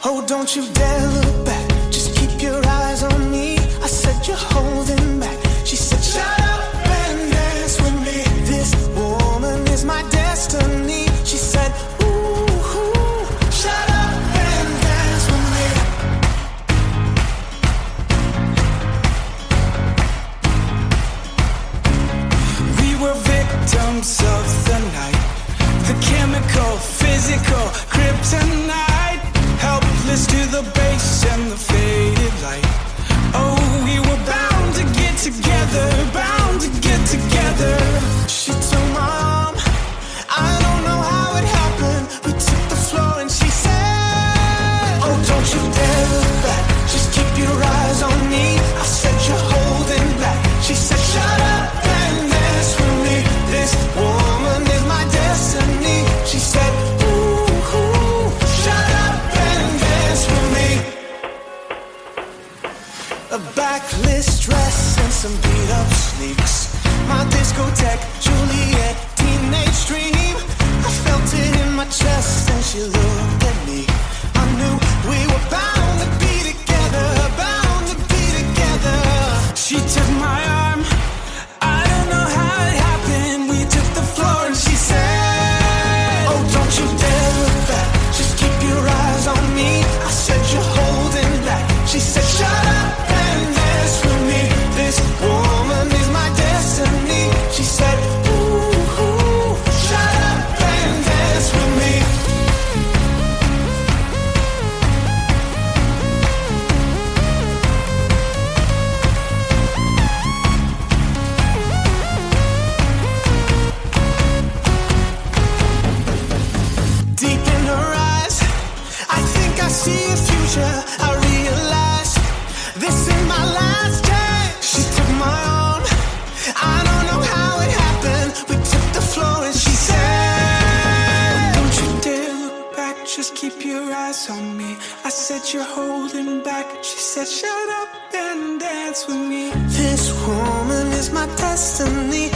Oh, don't you dare look back. Just keep your eyes on me. I said you're holding back. She said, shut up and dance with me. This woman is my destiny. She said, ooh, shut up and dance with me. We were victims of the night. The chemical, physical, kryptonite. Helpless to the base and the faded light. Oh, we were bound to get together, bound to get together. She took my arm, I don't know how it happened. We took the floor and she said, oh, don't you dare look back. Just keep your eyes on me. I said you're holding back. She said, shut up and dance with me. This woman is my destiny. She said, ooh, shut up and dance with me. A backlist dress and some beat-up sneaks. My discotheque, Juliet, teenage dream. I felt it in my chest and she looked at me. I knew we were bound to be together, bound to be together. She took my arm, I don't know how it happened. We took the floor and she said, oh, don't you dare look back. Just keep your eyes on me. I said you're holding back. She said, shut up and dance with me. This woman is my destiny. She said, ooh, shut up and dance with me. Deep in her eyes, I think I see a future. I realize this is my last chance. She took my arm, I don't know how it happened. We took the floor and she said, don't you dare look back, just keep your eyes on me. I said you're holding back. She said, shut up and dance with me. This woman is my destiny.